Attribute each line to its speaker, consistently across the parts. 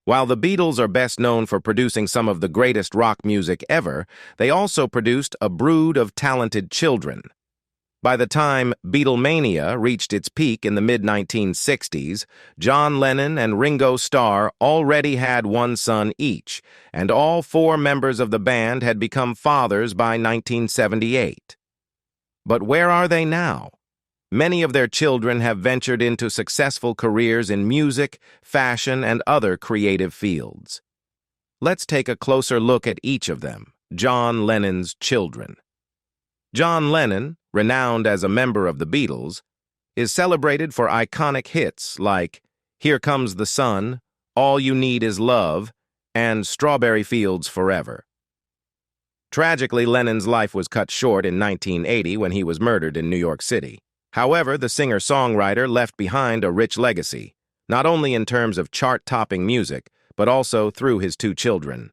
Speaker 1: While the Beatles are best known for producing some of the greatest rock music ever, they also produced a brood of talented children. By the time Beatlemania reached its peak in the mid-1960s, John Lennon and Ringo Starr already had one son each, and all four members of the band had become fathers by 1978. But where are they now? Many of their children have ventured into successful careers in music, fashion, and other creative fields. Let's take a closer look at each of them, John Lennon's children. John Lennon, renowned as a member of the Beatles, is celebrated for iconic hits like Here Comes the Sun, All You Need Is Love, and Strawberry Fields Forever. Tragically, Lennon's life was cut short in 1980 when he was murdered in New York City. However, the singer-songwriter left behind a rich legacy, not only in terms of chart-topping music, but also through his two children.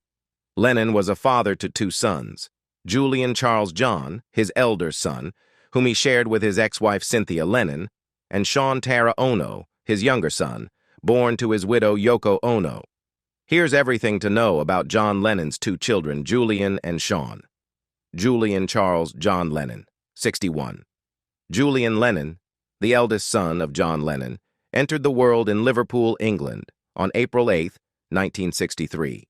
Speaker 1: Lennon was a father to two sons, Julian Charles John, his elder son, whom he shared with his ex-wife Cynthia Lennon, and Sean Tara Ono, his younger son, born to his widow Yoko Ono. Here's everything to know about John Lennon's two children, Julian and Sean. Julian Charles John Lennon, 61. Julian Lennon, the eldest son of John Lennon, entered the world in Liverpool, England, on April 8, 1963.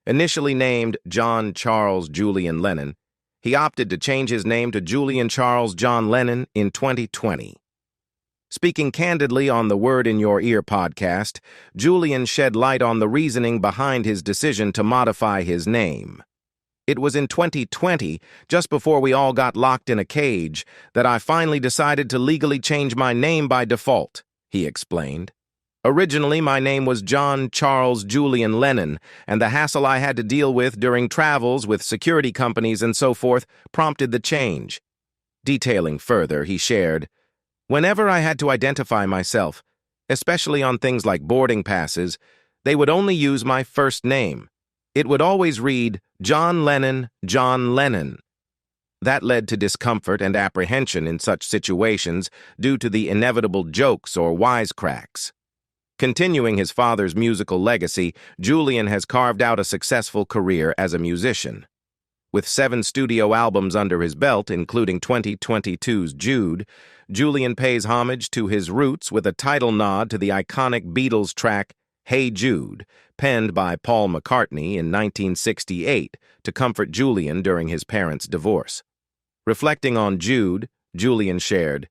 Speaker 1: Initially named John Charles Julian Lennon, he opted to change his name to Julian Charles John Lennon in 2020. Speaking candidly on the Word in Your Ear podcast, Julian shed light on the reasoning behind his decision to modify his name. It was in 2020, just before we all got locked in a cage, that I finally decided to legally change my name by default, he explained. Originally, my name was John Charles Julian Lennon, and the hassle I had to deal with during travels with security companies and so forth prompted the change. Detailing further, he shared, "Whenever I had to identify myself, especially on things like boarding passes, they would only use my first name. It would always read, John Lennon, John Lennon. That led to discomfort and apprehension in such situations due to the inevitable jokes or wisecracks." Continuing his father's musical legacy, Julian has carved out a successful career as a musician. With 7 studio albums under his belt, including 2022's Jude, Julian pays homage to his roots with a title nod to the iconic Beatles track Hey Jude, penned by Paul McCartney in 1968 to comfort Julian during his parents' divorce. Reflecting on Jude, Julian shared,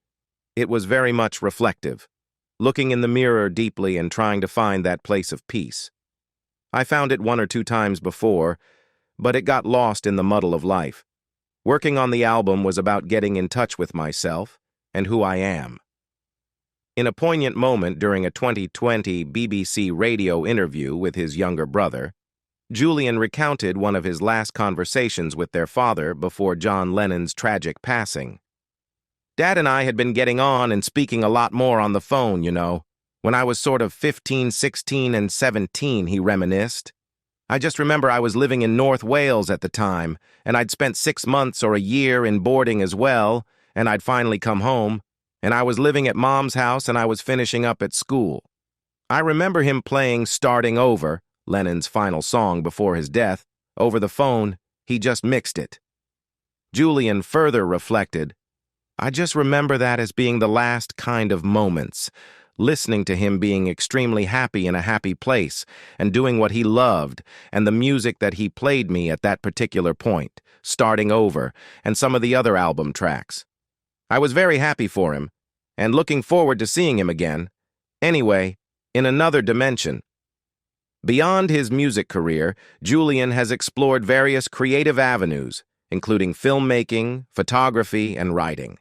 Speaker 1: "It was very much reflective, looking in the mirror deeply and trying to find that place of peace. I found it 1 or 2 times before, but it got lost in the muddle of life. Working on the album was about getting in touch with myself and who I am." In a poignant moment during a 2020 BBC radio interview with his younger brother, Julian recounted one of his last conversations with their father before John Lennon's tragic passing. "Dad and I had been getting on and speaking a lot more on the phone, you know, when I was sort of 15, 16, and 17, he reminisced. I just remember I was living in North Wales at the time, and I'd spent 6 months or a year in boarding as well, and I'd finally come home, and I was living at Mom's house and I was finishing up at school. I remember him playing Starting Over, Lennon's final song before his death, over the phone. He just mixed it." Julian further reflected, "I just remember that as being the last kind of moments, listening to him being extremely happy in a happy place and doing what he loved, and the music that he played me at that particular point, Starting Over, and some of the other album tracks. I was very happy for him, and looking forward to seeing him again. Anyway, in another dimension." Beyond his music career, Julian has explored various creative avenues, including filmmaking, photography, and writing.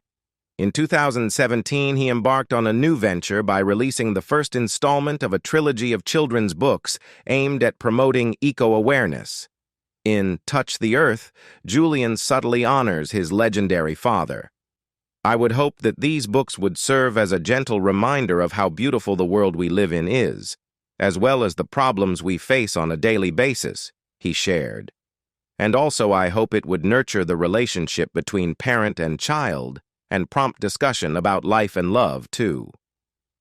Speaker 1: In 2017, he embarked on a new venture by releasing the first installment of a trilogy of children's books aimed at promoting eco-awareness. In Touch the Earth, Julian subtly honors his legendary father. "I would hope that these books would serve as a gentle reminder of how beautiful the world we live in is, as well as the problems we face on a daily basis," he shared. "And also I hope it would nurture the relationship between parent and child, and prompt discussion about life and love, too."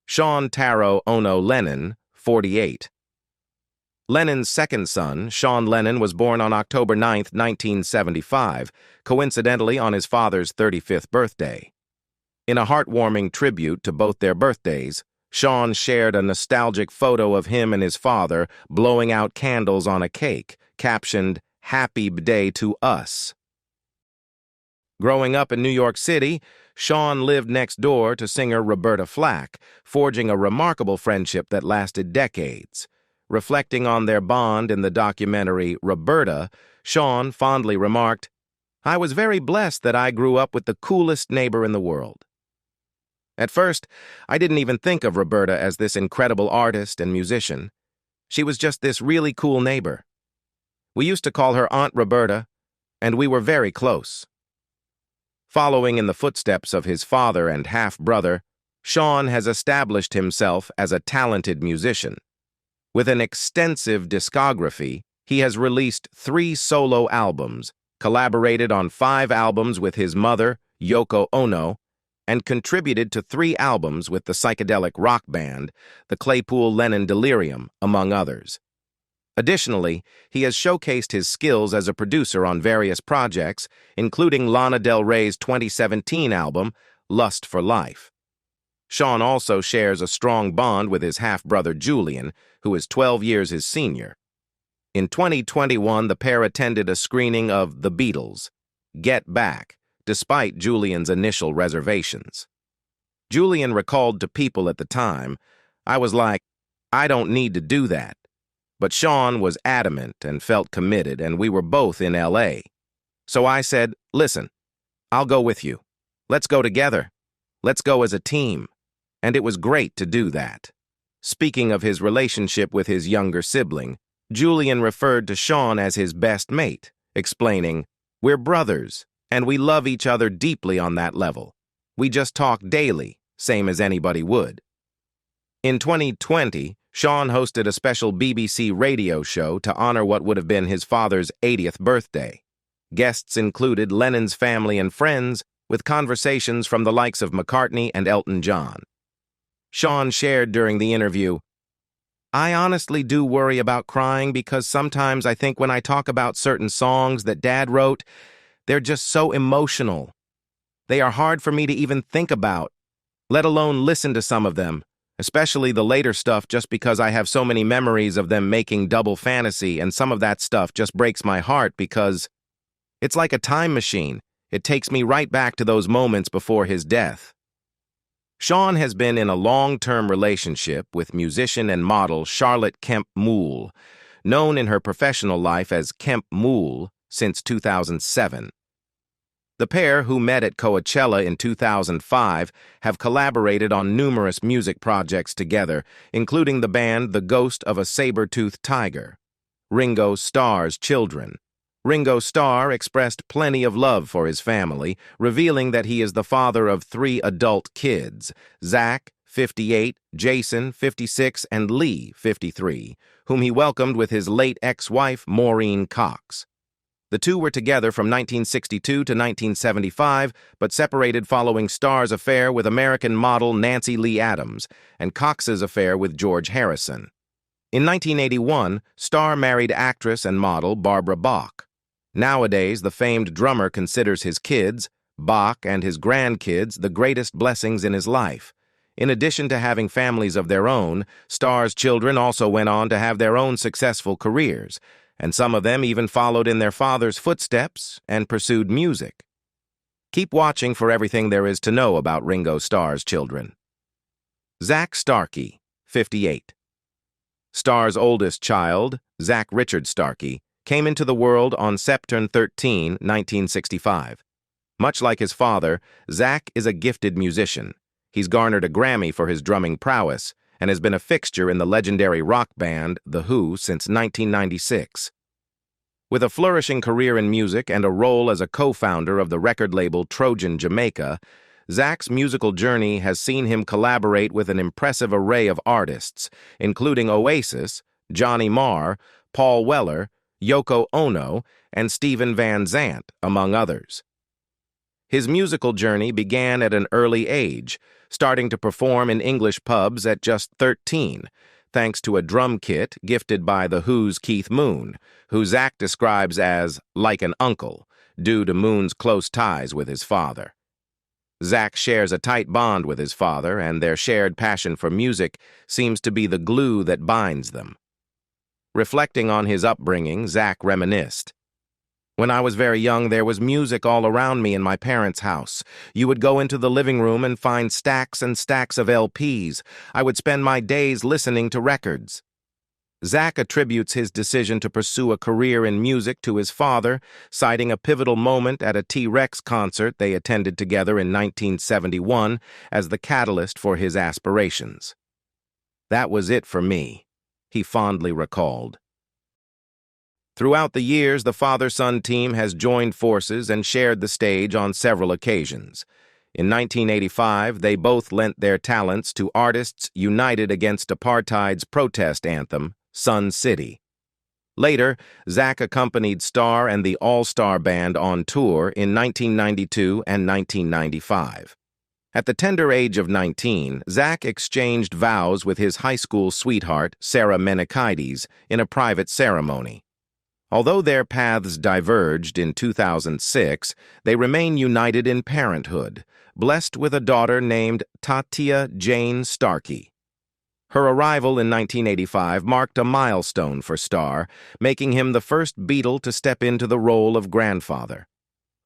Speaker 1: Sean Taro Ono Lennon, 48. Lennon's second son, Sean Lennon, was born on October 9, 1975, coincidentally on his father's 35th birthday. In a heartwarming tribute to both their birthdays, Sean shared a nostalgic photo of him and his father blowing out candles on a cake, captioned, "Happy Day to Us." Growing up in New York City, Sean lived next door to singer Roberta Flack, forging a remarkable friendship that lasted decades. Reflecting on their bond in the documentary Roberta, Sean fondly remarked, "I was very blessed that I grew up with the coolest neighbor in the world." At first, I didn't even think of Roberta as this incredible artist and musician. She was just this really cool neighbor. We used to call her Aunt Roberta, and we were very close. Following in the footsteps of his father and half-brother, Sean has established himself as a talented musician. With an extensive discography, he has released 3 solo albums, collaborated on 5 albums with his mother, Yoko Ono, and contributed to 3 albums with the psychedelic rock band, the Claypool-Lennon Delirium, among others. Additionally, he has showcased his skills as a producer on various projects, including Lana Del Rey's 2017 album, Lust for Life. Sean also shares a strong bond with his half-brother Julian, who is 12 years his senior. In 2021, the pair attended a screening of The Beatles, Get Back, despite Julian's initial reservations. Julian recalled to People at the time, "I was like, I don't need to do that." But Sean was adamant and felt committed, and we were both in LA. So I said, "Listen, I'll go with you. Let's go together. Let's go as a team." And it was great to do that. Speaking of his relationship with his younger sibling, Julian referred to Sean as his best mate, explaining, "We're brothers, and we love each other deeply on that level. We just talk daily, same as anybody would." In 2020, Sean hosted a special BBC radio show to honor what would have been his father's 80th birthday. Guests included Lennon's family and friends, with conversations from the likes of McCartney and Elton John. Sean shared during the interview, "I honestly do worry about crying because sometimes I think when I talk about certain songs that Dad wrote, they're just so emotional. They are hard for me to even think about, let alone listen to some of them. Especially the later stuff, just because I have so many memories of them making Double Fantasy, and some of that stuff just breaks my heart because it's like a time machine. It takes me right back to those moments before his death." Sean has been in a long-term relationship with musician and model Charlotte Kemp Moule, known in her professional life as Kemp Moule, since 2007. The pair, who met at Coachella in 2005, have collaborated on numerous music projects together, including the band The Ghost of a Saber-Toothed Tiger, Ringo Starr's Children. Ringo Starr expressed plenty of love for his family, revealing that he is the father of 3 adult kids, Zach, 58, Jason, 56, and Lee, 53, whom he welcomed with his late ex-wife, Maureen Cox. The two were together from 1962 to 1975, but separated following Starr's affair with American model Nancy Lee Adams and Cox's affair with George Harrison. In 1981, Starr married actress and model Barbara Bach. Nowadays, the famed drummer considers his kids, Bach, and his grandkids the greatest blessings in his life. In addition to having families of their own, Starr's children also went on to have their own successful careers, and some of them even followed in their father's footsteps and pursued music. Keep watching for everything there is to know about Ringo Starr's children. Zach Starkey, 58. Starr's oldest child, Zach Richard Starkey, came into the world on September 13, 1965. Much like his father, Zach is a gifted musician. He's garnered a Grammy for his drumming prowess and has been a fixture in the legendary rock band The Who since 1996. With a flourishing career in music and a role as a co-founder of the record label Trojan Jamaica, Zach's musical journey has seen him collaborate with an impressive array of artists, including Oasis, Johnny Marr, Paul Weller, Yoko Ono, and Stephen Van Zandt, among others. His musical journey began at an early age, starting to perform in English pubs at just 13, thanks to a drum kit gifted by The Who's Keith Moon, who Zach describes as like an uncle, due to Moon's close ties with his father. Zach shares a tight bond with his father, and their shared passion for music seems to be the glue that binds them. Reflecting on his upbringing, Zach reminisced. When I was very young, there was music all around me in my parents' house. You would go into the living room and find stacks and stacks of LPs. I would spend my days listening to records. Zach attributes his decision to pursue a career in music to his father, citing a pivotal moment at a T-Rex concert they attended together in 1971 as the catalyst for his aspirations. "That was it for me," he fondly recalled. Throughout the years, the father-son team has joined forces and shared the stage on several occasions. In 1985, they both lent their talents to artists united against apartheid's protest anthem, Sun City. Later, Zach accompanied Starr and the All-Star Band on tour in 1992 and 1995. At the tender age of 19, Zach exchanged vows with his high school sweetheart, Sarah Menakaides, in a private ceremony. Although their paths diverged in 2006, they remain united in parenthood, blessed with a daughter named Tatia Jane Starkey. Her arrival in 1985 marked a milestone for Starr, making him the first Beatle to step into the role of grandfather.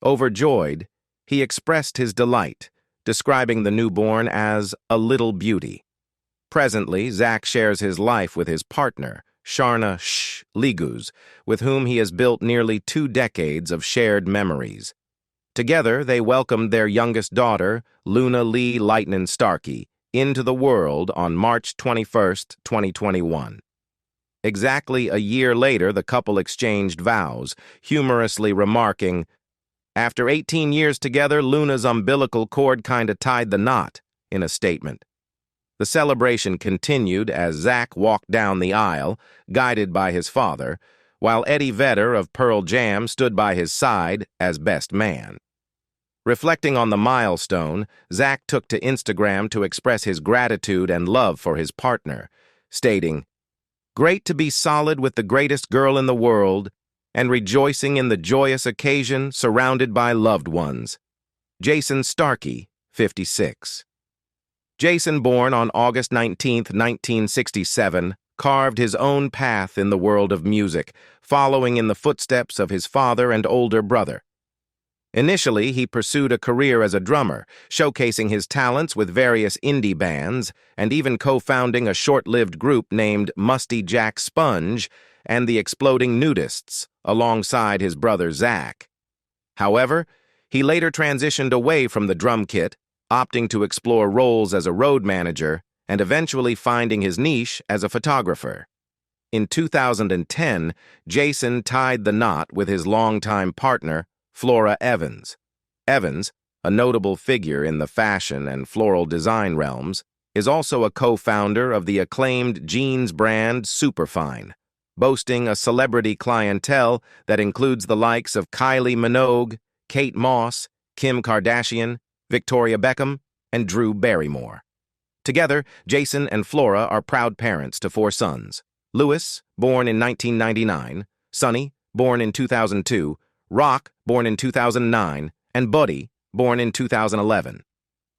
Speaker 1: Overjoyed, he expressed his delight, describing the newborn as a little beauty. Presently, Zach shares his life with his partner, Sharna Ligus, with whom he has built nearly 2 decades of shared memories. Together, they welcomed their youngest daughter, Luna Lee Lightnin Starkey, into the world on March 21, 2021. Exactly a year later, the couple exchanged vows, humorously remarking, "After 18 years together, Luna's umbilical cord kinda tied the knot," in a statement. The celebration continued as Zach walked down the aisle, guided by his father, while Eddie Vedder of Pearl Jam stood by his side as best man. Reflecting on the milestone, Zach took to Instagram to express his gratitude and love for his partner, stating, "Great to be solid with the greatest girl in the world and rejoicing in the joyous occasion surrounded by loved ones. Jason Starkey, 56. Jason, born on August 19, 1967, carved his own path in the world of music, following in the footsteps of his father and older brother. Initially, he pursued a career as a drummer, showcasing his talents with various indie bands, and even co-founding a short-lived group named Musty Jack Sponge and the Exploding Nudists, alongside his brother Zach. However, he later transitioned away from the drum kit, opting to explore roles as a road manager and eventually finding his niche as a photographer. In 2010, Jason tied the knot with his longtime partner, Flora Evans. Evans, a notable figure in the fashion and floral design realms, is also a co-founder of the acclaimed jeans brand Superfine, boasting a celebrity clientele that includes the likes of Kylie Minogue, Kate Moss, Kim Kardashian, Victoria Beckham, and Drew Barrymore. Together, Jason and Flora are proud parents to 4 sons: Louis, born in 1999, Sonny, born in 2002, Rock, born in 2009, and Buddy, born in 2011.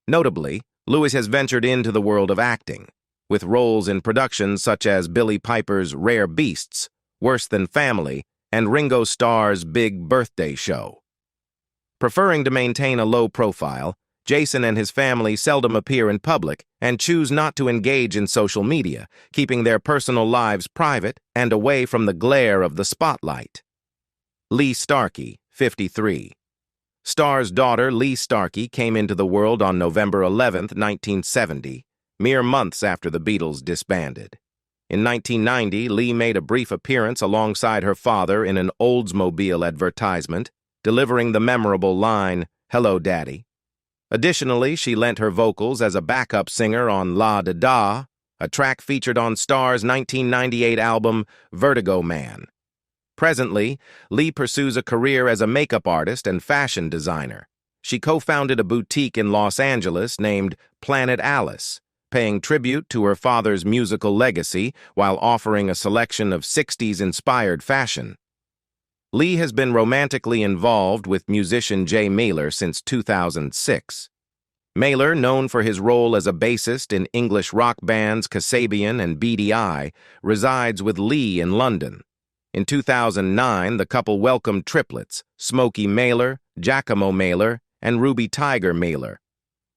Speaker 1: Notably, Louis has ventured into the world of acting, with roles in productions such as Billy Piper's Rare Beasts, Worse Than Family, and Ringo Starr's Big Birthday Show. Preferring to maintain a low profile, Jason and his family seldom appear in public and choose not to engage in social media, keeping their personal lives private and away from the glare of the spotlight. Lee Starkey, 53. Starr's daughter, Lee Starkey, came into the world on November 11, 1970, mere months after the Beatles disbanded. In 1990, Lee made a brief appearance alongside her father in an Oldsmobile advertisement, delivering the memorable line, "Hello, Daddy." Additionally, she lent her vocals as a backup singer on La Da Da, a track featured on Starr's 1998 album Vertigo Man. Presently, Lee pursues a career as a makeup artist and fashion designer. She co-founded a boutique in Los Angeles named Planet Alice, paying tribute to her father's musical legacy while offering a selection of 60s-inspired fashion. Lee has been romantically involved with musician Jay Mailer since 2006. Mailer, known for his role as a bassist in English rock bands Kasabian and Beady Eye, resides with Lee in London. In 2009, the couple welcomed triplets, Smokey Mailer, Giacomo Mailer, and Ruby Tiger Mailer.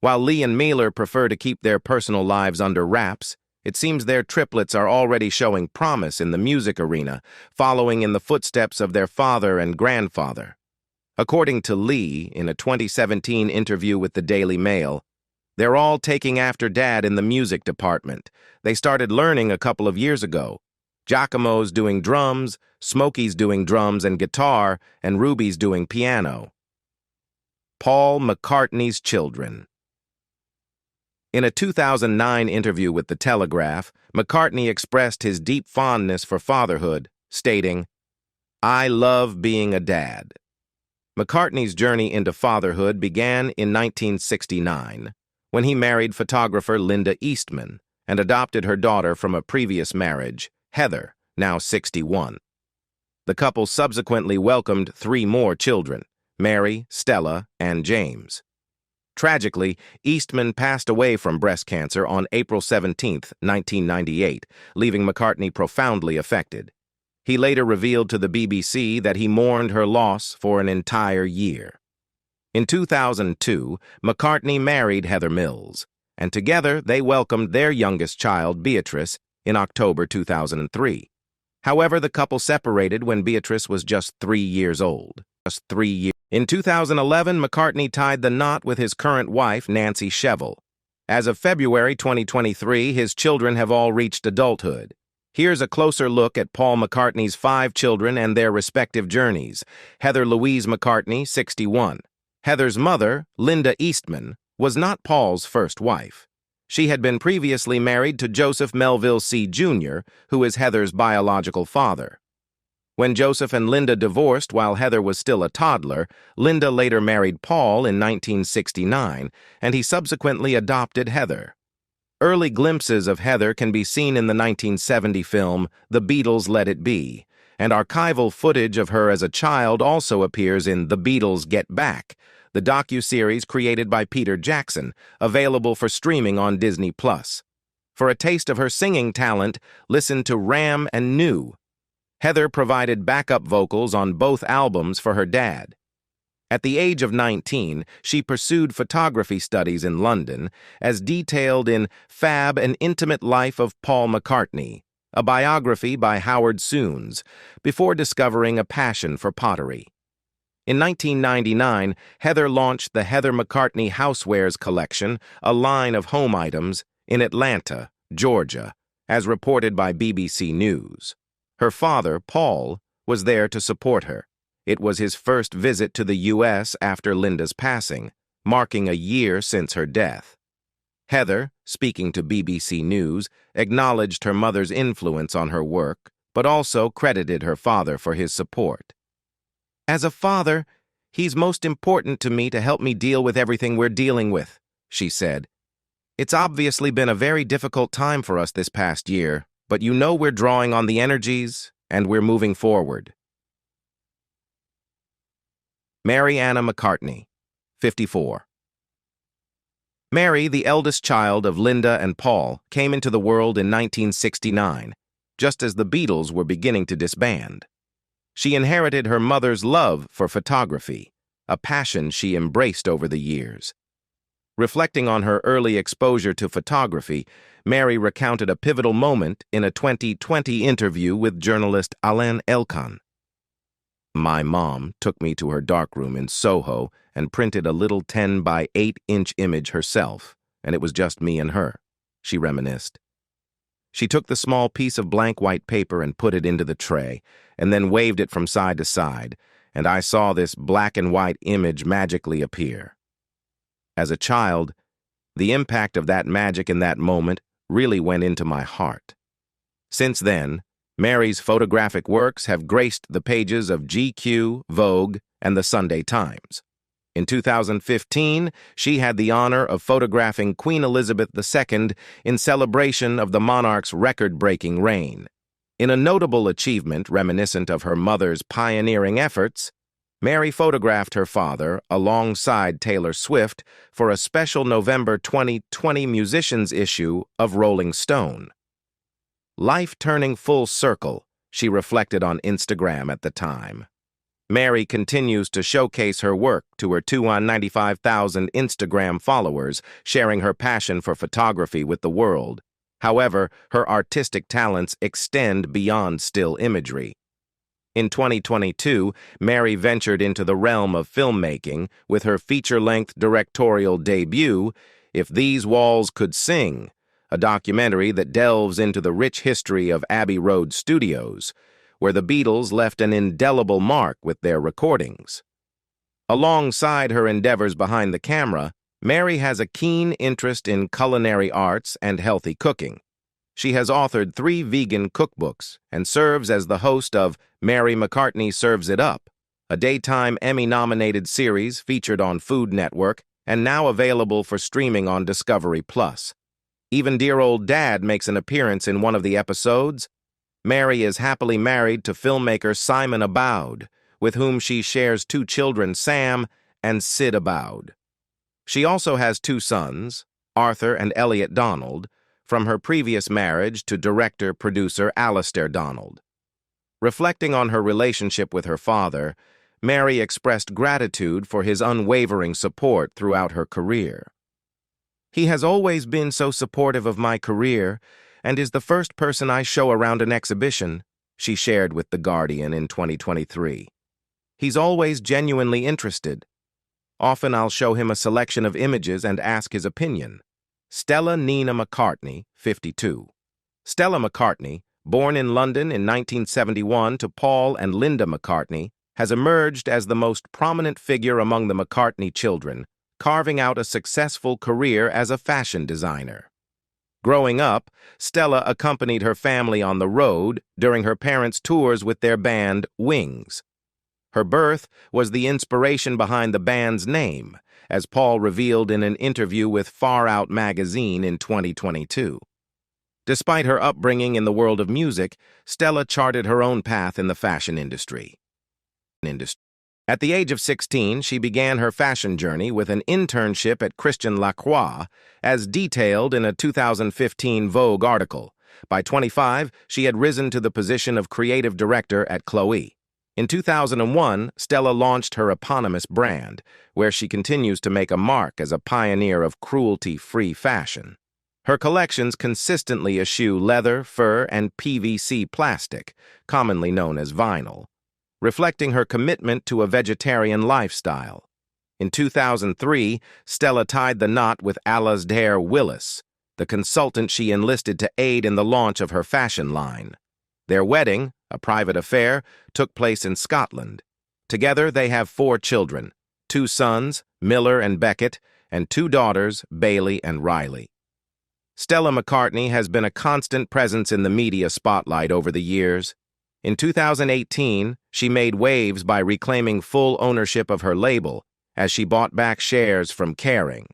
Speaker 1: While Lee and Mailer prefer to keep their personal lives under wraps, it seems their triplets are already showing promise in the music arena, following in the footsteps of their father and grandfather. According to Lee, in a 2017 interview with the Daily Mail, "They're all taking after Dad in the music department. They started learning a couple of years ago. Giacomo's doing drums, Smokey's doing drums and guitar, and Ruby's doing piano." Paul McCartney's children. In a 2009 interview with The Telegraph, McCartney expressed his deep fondness for fatherhood, stating, "I love being a dad." McCartney's journey into fatherhood began in 1969, when he married photographer Linda Eastman and adopted her daughter from a previous marriage, Heather, now 61. The couple subsequently welcomed 3 more children, Mary, Stella, and James. Tragically, Eastman passed away from breast cancer on April 17, 1998, leaving McCartney profoundly affected. He later revealed to the BBC that he mourned her loss for an entire year. In 2002, McCartney married Heather Mills, and together they welcomed their youngest child, Beatrice, in October 2003. However, the couple separated when Beatrice was just 3 years old. In 2011, McCartney tied the knot with his current wife, Nancy Shevell. As of February 2023, his children have all reached adulthood. Here's a closer look at Paul McCartney's 5 children and their respective journeys. Heather Louise McCartney, 61. Heather's mother, Linda Eastman, was not Paul's first wife. She had been previously married to Joseph Melville C. Jr., who is Heather's biological father. When Joseph and Linda divorced while Heather was still a toddler, Linda later married Paul in 1969, and he subsequently adopted Heather. Early glimpses of Heather can be seen in the 1970 film The Beatles Let It Be, and archival footage of her as a child also appears in The Beatles Get Back, the docuseries created by Peter Jackson, available for streaming on Disney+. For a taste of her singing talent, listen to Ram and New. Heather provided backup vocals on both albums for her dad. At the age of 19, she pursued photography studies in London, as detailed in Fab: An Intimate Life of Paul McCartney, a biography by Howard Soons, before discovering a passion for pottery. In 1999, Heather launched the Heather McCartney Housewares Collection, a line of home items, in Atlanta, Georgia, as reported by BBC News. Her father, Paul, was there to support her. It was his first visit to the U.S. after Linda's passing, marking a year since her death. Heather, speaking to BBC News, acknowledged her mother's influence on her work, but also credited her father for his support. "As a father, he's most important to me to help me deal with everything we're dealing with," she said. "It's obviously been a very difficult time for us this past year, but you know we're drawing on the energies, and we're moving forward." Mary Anna McCartney, 54. Mary, the eldest child of Linda and Paul, came into the world in 1969, just as the Beatles were beginning to disband. She inherited her mother's love for photography, a passion she embraced over the years. Reflecting on her early exposure to photography, Mary recounted a pivotal moment in a 2020 interview with journalist Alain Elkan. "My mom took me to her darkroom in Soho and printed a little 10 by 8-inch image herself, and it was just me and her," she reminisced. She took the small piece of blank white paper and put it into the tray, and then waved it from side to side, and I saw this black and white image magically appear. As a child, the impact of that magic in that moment really went into my heart. Since then, Mary's photographic works have graced the pages of GQ, Vogue, and the Sunday Times. In 2015, she had the honor of photographing Queen Elizabeth II in celebration of the monarch's record-breaking reign. In a notable achievement reminiscent of her mother's pioneering efforts, Mary photographed her father alongside Taylor Swift for a special November 2020 musicians issue of Rolling Stone. Life turning full circle, she reflected on Instagram at the time. Mary continues to showcase her work to her 295,000 Instagram followers, sharing her passion for photography with the world. However, her artistic talents extend beyond still imagery. In 2022, Mary ventured into the realm of filmmaking with her feature-length directorial debut, If These Walls Could Sing, a documentary that delves into the rich history of Abbey Road Studios, where the Beatles left an indelible mark with their recordings. Alongside her endeavors behind the camera, Mary has a keen interest in culinary arts and healthy cooking. She has authored 3 vegan cookbooks and serves as the host of Mary McCartney Serves It Up, a daytime Emmy-nominated series featured on Food Network and now available for streaming on Discovery+. Even Dear Old Dad makes an appearance in one of the episodes. Mary is happily married to filmmaker Simon Abboud, with whom she shares 2 children, Sam and Sid Abboud. She also has 2 sons, Arthur and Elliot Donald, from her previous marriage to director-producer Alastair Donald. Reflecting on her relationship with her father, Mary expressed gratitude for his unwavering support throughout her career. "He has always been so supportive of my career and is the first person I show around an exhibition," she shared with The Guardian in 2023. "He's always genuinely interested. Often I'll show him a selection of images and ask his opinion." Stella Nina McCartney, 52. Stella McCartney, born in London in 1971 to Paul and Linda McCartney, has emerged as the most prominent figure among the McCartney children, carving out a successful career as a fashion designer. Growing up, Stella accompanied her family on the road during her parents' tours with their band, Wings. Her birth was the inspiration behind the band's name, as Paul revealed in an interview with Far Out magazine in 2022. Despite her upbringing in the world of music, Stella charted her own path in the fashion industry. At the age of 16, she began her fashion journey with an internship at Christian Lacroix, as detailed in a 2015 Vogue article. By 25, she had risen to the position of creative director at Chloe. In 2001, Stella launched her eponymous brand, where she continues to make a mark as a pioneer of cruelty-free fashion. Her collections consistently eschew leather, fur, and PVC plastic, commonly known as vinyl, reflecting her commitment to a vegetarian lifestyle. In 2003, Stella tied the knot with Alasdair Willis, the consultant she enlisted to aid in the launch of her fashion line. Their wedding, a private affair, took place in Scotland. Together, they have 4 children, 2 sons, Miller and Beckett, and 2 daughters, Bailey and Riley. Stella McCartney has been a constant presence in the media spotlight over the years. In 2018, she made waves by reclaiming full ownership of her label as she bought back shares from Kering.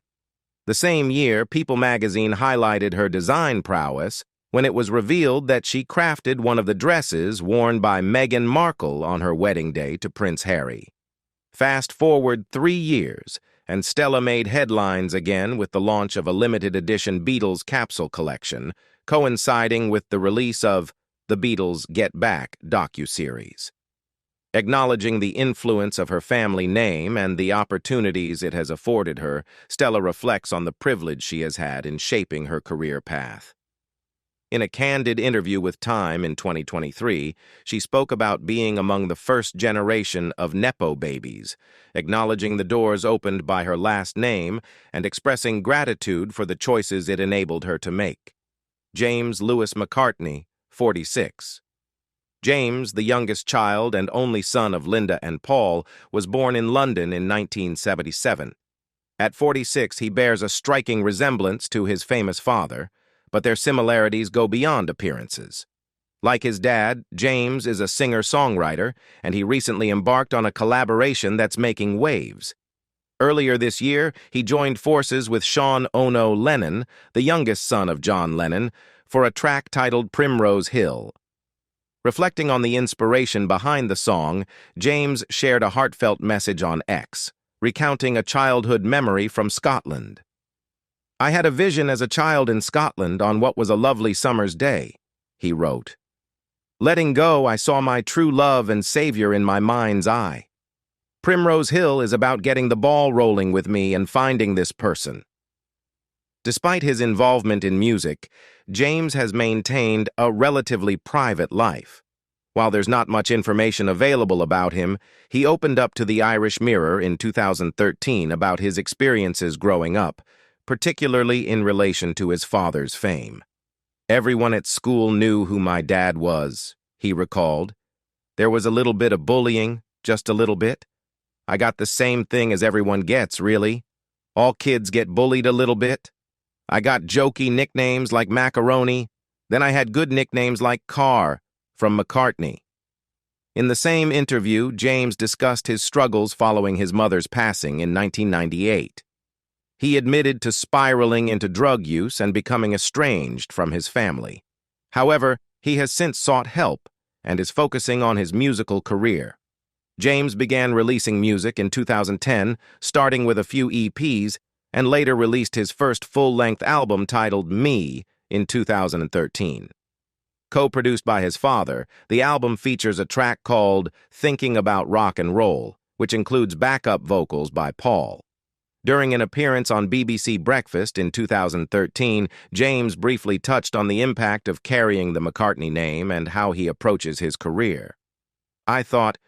Speaker 1: The same year, People magazine highlighted her design prowess when it was revealed that she crafted one of the dresses worn by Meghan Markle on her wedding day to Prince Harry. Fast forward 3 years, and Stella made headlines again with the launch of a limited edition Beatles capsule collection, coinciding with the release of The Beatles Get Back docuseries. Acknowledging the influence of her family name and the opportunities it has afforded her, Stella reflects on the privilege she has had in shaping her career path. In a candid interview with Time in 2023, she spoke about being among the first generation of Nepo babies, acknowledging the doors opened by her last name and expressing gratitude for the choices it enabled her to make. James Lewis McCartney, 46. James, the youngest child and only son of Linda and Paul, was born in London in 1977. At 46, he bears a striking resemblance to his famous father, but their similarities go beyond appearances. Like his dad, James is a singer-songwriter, and he recently embarked on a collaboration that's making waves. Earlier this year, he joined forces with Sean "Ono" Lennon, the youngest son of John Lennon, for a track titled Primrose Hill. Reflecting on the inspiration behind the song, James shared a heartfelt message on X, recounting a childhood memory from Scotland. "I had a vision as a child in Scotland on what was a lovely summer's day," he wrote. "Letting go, I saw my true love and savior in my mind's eye. Primrose Hill is about getting the ball rolling with me and finding this person." Despite his involvement in music, James has maintained a relatively private life. While there's not much information available about him, he opened up to the Irish Mirror in 2013 about his experiences growing up, particularly in relation to his father's fame. "Everyone at school knew who my dad was," he recalled. "There was a little bit of bullying, just a little bit. I got the same thing as everyone gets, really. All kids get bullied a little bit. I got jokey nicknames like Macaroni, then I had good nicknames like Carr from McCartney." In the same interview, James discussed his struggles following his mother's passing in 1998. He admitted to spiraling into drug use and becoming estranged from his family. However, he has since sought help and is focusing on his musical career. James began releasing music in 2010, starting with a few EPs, and later released his first full-length album titled Me in 2013. Co-produced by his father, the album features a track called Thinking About Rock and Roll, which includes backup vocals by Paul. During an appearance on BBC Breakfast in 2013, James briefly touched on the impact of carrying the McCartney name and how he approaches his career. "I thought,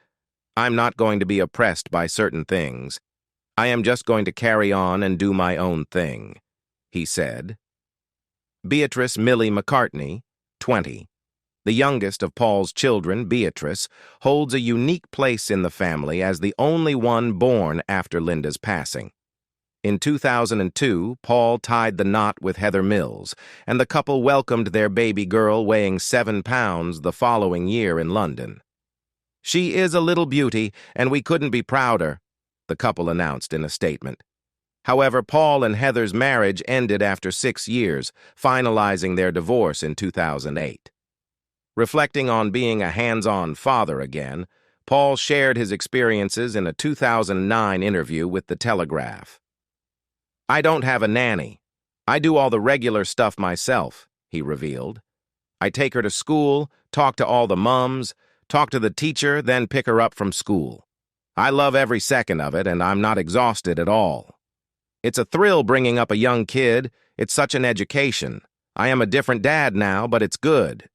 Speaker 1: I'm not going to be oppressed by certain things. I am just going to carry on and do my own thing," he said. Beatrice Millie McCartney, 20. The youngest of Paul's children, Beatrice, holds a unique place in the family as the only one born after Linda's passing. In 2002, Paul tied the knot with Heather Mills, and the couple welcomed their baby girl weighing 7 pounds the following year in London. "She is a little beauty, and we couldn't be prouder," the couple announced in a statement. However, Paul and Heather's marriage ended after 6 years, finalizing their divorce in 2008. Reflecting on being a hands-on father again, Paul shared his experiences in a 2009 interview with The Telegraph. "I don't have a nanny. I do all the regular stuff myself," he revealed. "I take her to school, talk to all the mums, talk to the teacher, then pick her up from school. I love every second of it, and I'm not exhausted at all. It's a thrill bringing up a young kid. It's such an education. I am a different dad now, but it's good."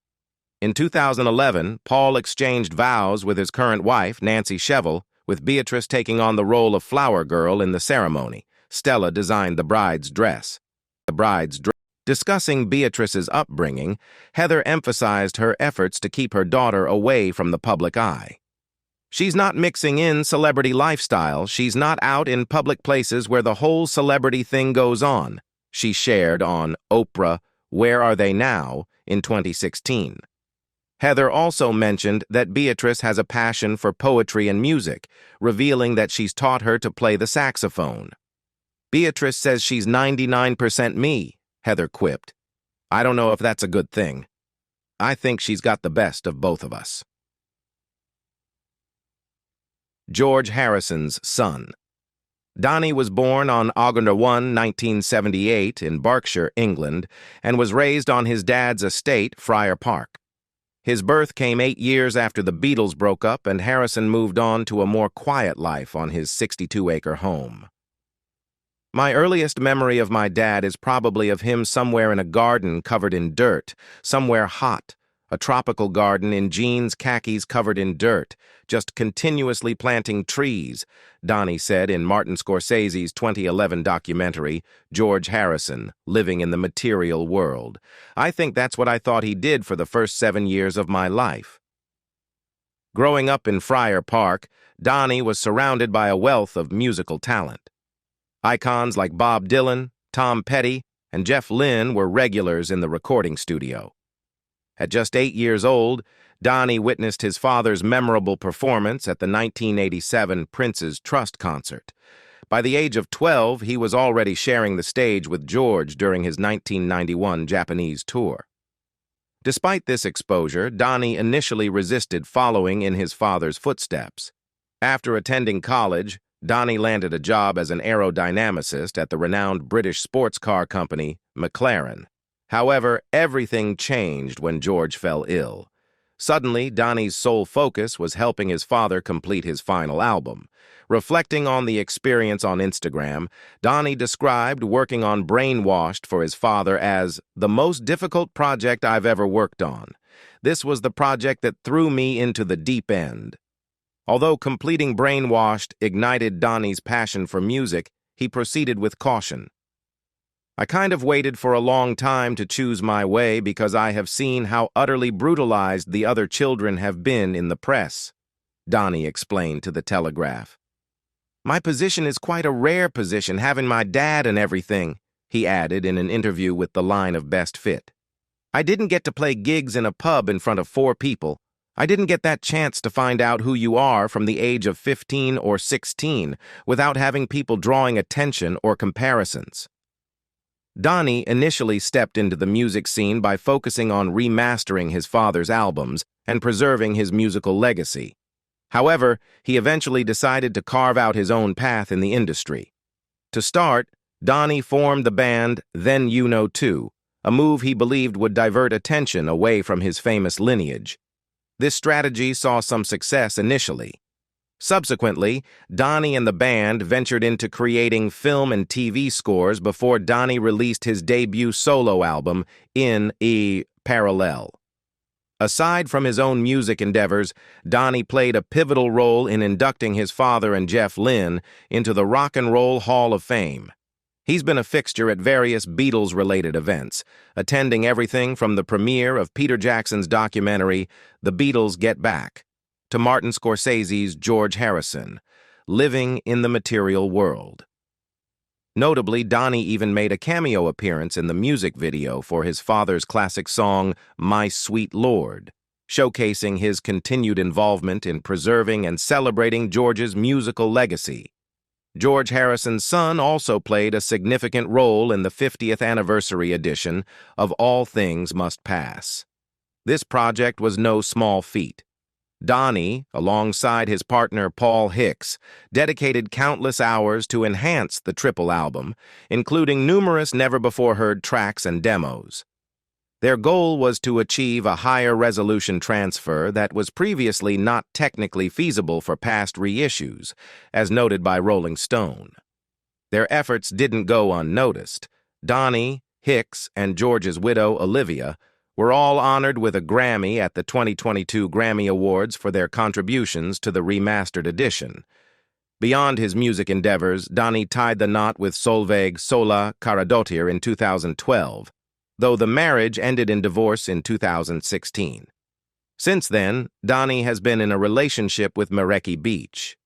Speaker 1: In 2011, Paul exchanged vows with his current wife, Nancy Shevell, with Beatrice taking on the role of flower girl in the ceremony. Stella designed the bride's dress. Discussing Beatrice's upbringing, Heather emphasized her efforts to keep her daughter away from the public eye. "She's not mixing in celebrity lifestyle. She's not out in public places where the whole celebrity thing goes on," she shared on Oprah, Where Are They Now, in 2016. Heather also mentioned that Beatrice has a passion for poetry and music, revealing that she's taught her to play the saxophone. "Beatrice says she's 99% me," Heather quipped. "I don't know if that's a good thing. I think she's got the best of both of us." George Harrison's son. Donnie was born on August 1, 1978, in Berkshire, England, and was raised on his dad's estate, Friar Park. His birth came 8 years after the Beatles broke up, and Harrison moved on to a more quiet life on his 62-acre home. "My earliest memory of my dad is probably of him somewhere in a garden covered in dirt, somewhere hot, a tropical garden in jeans, khakis covered in dirt, just continuously planting trees," Donnie said in Martin Scorsese's 2011 documentary, George Harrison, Living in the Material World. "I think that's what I thought he did for the first 7 years of my life." Growing up in Friar Park, Donnie was surrounded by a wealth of musical talent. Icons like Bob Dylan, Tom Petty, and Jeff Lynne were regulars in the recording studio. At just 8 years old, Donnie witnessed his father's memorable performance at the 1987 Prince's Trust concert. By the age of 12, he was already sharing the stage with George during his 1991 Japanese tour. Despite this exposure, Donnie initially resisted following in his father's footsteps. After attending college, Donnie landed a job as an aerodynamicist at the renowned British sports car company, McLaren. However, everything changed when George fell ill. Suddenly, Donnie's sole focus was helping his father complete his final album. Reflecting on the experience on Instagram, Donnie described working on Brainwashed for his father as the most difficult project I've ever worked on. This was the project that threw me into the deep end. Although completing Brainwashed ignited Donnie's passion for music, he proceeded with caution. I kind of waited for a long time to choose my way because I have seen how utterly brutalized the other children have been in the press, Donnie explained to the Telegraph. My position is quite a rare position, having my dad and everything, he added in an interview with the line of Best Fit. I didn't get to play gigs in a pub in front of 4 people. I didn't get that chance to find out who you are from the age of 15 or 16 without having people drawing attention or comparisons. Donnie initially stepped into the music scene by focusing on remastering his father's albums and preserving his musical legacy. However, he eventually decided to carve out his own path in the industry. To start, Donnie formed the band Then You Know Too, a move he believed would divert attention away from his famous lineage. This strategy saw some success initially. Subsequently, Donnie and the band ventured into creating film and TV scores before Donnie released his debut solo album, In E Parallel. Aside from his own music endeavors, Donnie played a pivotal role in inducting his father and Jeff Lynne into the Rock and Roll Hall of Fame. He's been a fixture at various Beatles-related events, attending everything from the premiere of Peter Jackson's documentary, The Beatles Get Back, to Martin Scorsese's George Harrison, Living in the Material World. Notably, Donnie even made a cameo appearance in the music video for his father's classic song, My Sweet Lord, showcasing his continued involvement in preserving and celebrating George's musical legacy. George Harrison's son also played a significant role in the 50th anniversary edition of All Things Must Pass. This project was no small feat. Donnie, alongside his partner Paul Hicks, dedicated countless hours to enhance the triple album, including numerous never-before-heard tracks and demos. Their goal was to achieve a higher resolution transfer that was previously not technically feasible for past reissues, as noted by Rolling Stone. Their efforts didn't go unnoticed. Donnie, Hicks, and George's widow, Olivia, were all honored with a Grammy at the 2022 Grammy Awards for their contributions to the remastered edition. Beyond his music endeavors, Donnie tied the knot with Solveig Sola Karadotir in 2012, though the marriage ended in divorce in 2016. Since then, Donnie has been in a relationship with Mareki Beach.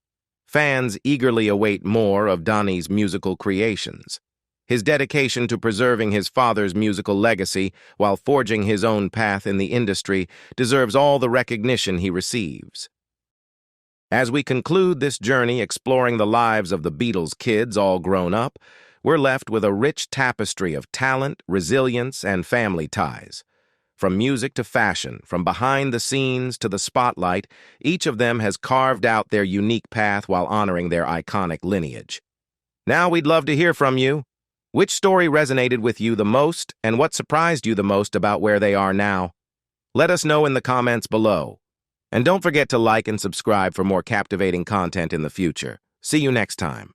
Speaker 1: Fans eagerly await more of Donnie's musical creations. His dedication to preserving his father's musical legacy while forging his own path in the industry deserves all the recognition he receives. As we conclude this journey exploring the lives of the Beatles kids all grown up, we're left with a rich tapestry of talent, resilience, and family ties. From music to fashion, from behind the scenes to the spotlight, each of them has carved out their unique path while honoring their iconic lineage. Now we'd love to hear from you. Which story resonated with you the most, and what surprised you the most about where they are now? Let us know in the comments below. And don't forget to like and subscribe for more captivating content in the future. See you next time.